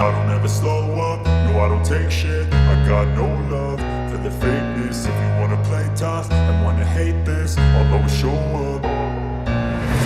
I don't ever slow up, no I don't take shit. I got no love for the fakeness. If you wanna play tough and wanna hate this, I'll always show up.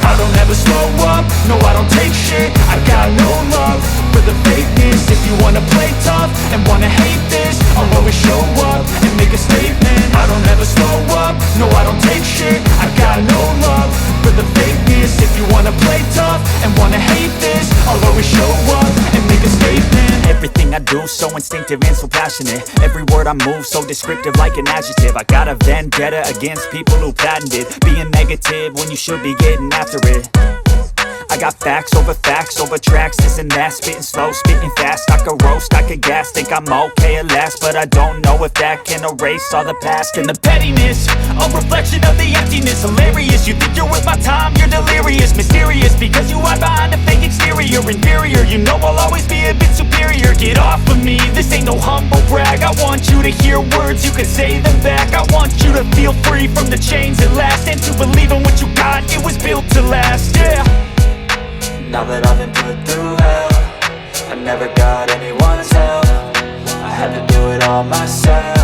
I don't ever slow up, no I don't take shit. I got no love for the fakeness. If you wanna play tough and wanna hate this, I'll always show up and make a statement. I don't ever slow up, no I don't take shit. I got no love for the fakeness. If you wanna play tough and wanna hate this, I'll always show up and make a statement. Everything I do so instinctive and so passionate. Every word I move so descriptive like an adjective. I got a vendetta against people who patented being negative when you should be getting after it. I got facts over tracks, this and that. Spitting slow, spitting fast. I could roast, I could gas. Think I'm okay at last, but I don't know if that can erase all the past. And the pettiness, a reflection of the emptiness. Hilarious, you think you're worth my time, you're delirious. Mysterious, because you hide behind a fake exterior. Inferior, you know I'll always be a bit superior. Get off of me, this ain't no humble brag. I want you to hear words, you can say them back. I want you to feel free from the chains at last, and to believe in what you got, it was built to last, yeah. Now that I've been put through hell, I never got anyone's help. I had to do it all myself.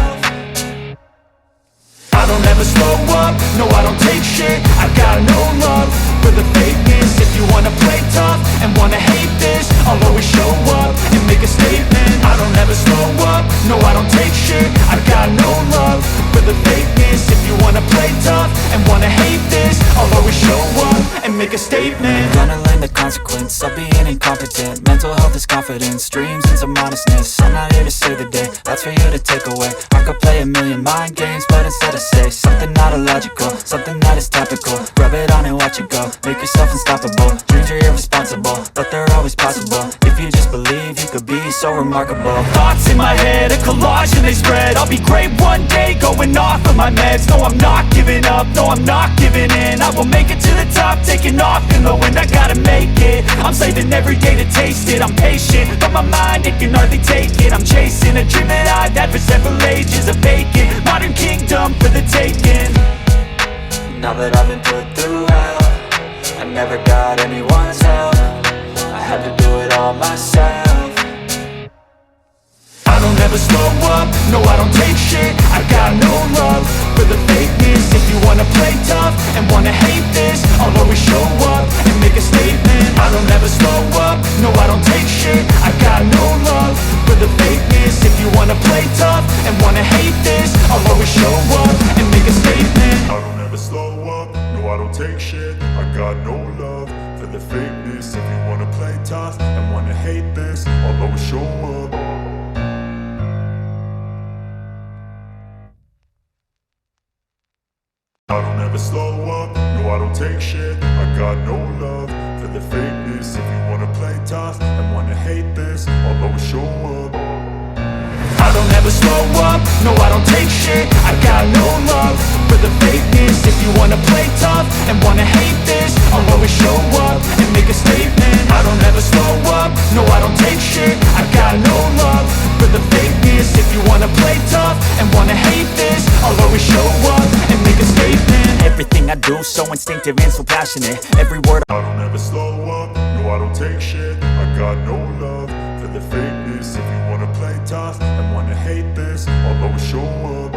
I don't ever slow up, no I don't take shit. I got no love for the fakeness. If you wanna play tough and wanna hate this, I'll always show up and make a statement. I don't ever slow up, no I don't take shit. I got no love for the fakeness. If you wanna play tough and wanna hate this, I'll always show up and make a statement. Gonna learn the consequence of being incompetent. Mental health is confidence, dreams and some honestness. I'm not here to save the day, that's for you to take away. I could play a million mind games, but instead I say something not illogical, something that is topical. Rub it on and watch it go, make yourself unstoppable. Dreams are irresponsible, but they're always possible. If you just believe, you could be so remarkable. Thoughts in my head, a collage and they spread. I'll be great one day, going off of my meds. No, I'm not giving up, no, I'm not giving in. I will make it to the top, taking off in the wind. I gotta make it, I'm saving every day to taste it. I'm patient, but my mind, it can hardly take it. I'm chasing a dream that I've had for several ages. A vacant, modern kingdom for the taking. Now that I've been put through hell, I never got anyone's help. I had to do it all myself. I don't ever slow up, no I don't take shit. I got no love for the fakeness. If you wanna play tough and wanna hate this, I'll always show up and make a statement. I don't ever slow up, no I don't take shit. I got no love for the fakeness. If you wanna play tough and wanna hate this, I'll always show up and make a statement. I don't ever slow up, no I don't take shit. I got no love for the fakeness. If you wanna play tough and wanna hate this, I'll always show up. I don't ever slow up, no I don't take shit. I got no love for the fakeness. If you wanna play tough and wanna hate this, I'll always show up. I don't ever slow up, no I don't take shit. I got no love for the fakeness. If you wanna play tough and wanna hate this, I'll always show up and make a statement. I don't ever slow up, no I don't take shit. I got no love for the fakeness. If you wanna play tough and wanna hate this, I'll always show up and make a statement. Everything I do so instinctive and so passionate. Every word I don't ever slow up, no I don't take shit. I got no love for the fakeness. If you wanna play tough and wanna hate this, I'll always show up.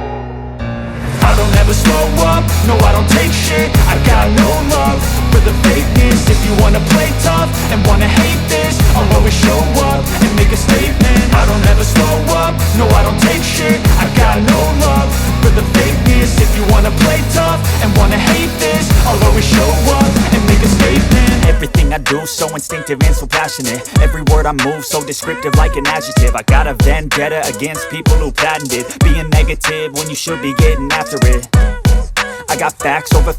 I don't ever slow up, no I don't take shit. I got no love for the fakeness. If you wanna play tough and wanna hate this, I'll always show up and make a statement. I don't ever slow up, no I don't take shit. I got no love for the fakeness. If you wanna play tough and wanna hate this, I'll always show up and make a statement. Everything I do so instinctive and so passionate. Every word I move so descriptive like an adjective. I got a vendetta against people who patented being negative when you should be getting after it. I got facts over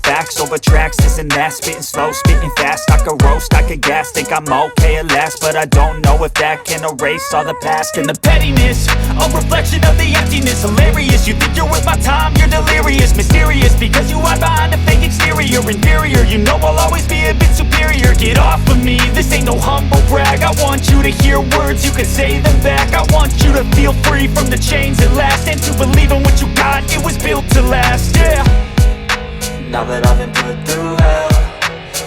tracks, this and that. Spitting slow, spitting fast. I could roast, I could gas. Think I'm okay at last, but I don't know if that can erase all the past. And the pettiness, a reflection of the emptiness. Hilarious, you think you're worth my time, you're delirious. Mysterious, because you hide behind a fake exterior. Inferior, you know I'll always be a bit superior. Get off of me, this ain't no humble brag. I want you to hear words, you can say them back. I want you to feel free from the chains at last, and to believe in what you got, it was built to last, yeah. Now that I've been put through hell,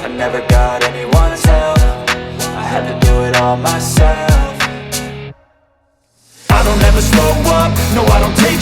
I never got anyone's help. I had to do it all myself. never slow up, no I don't take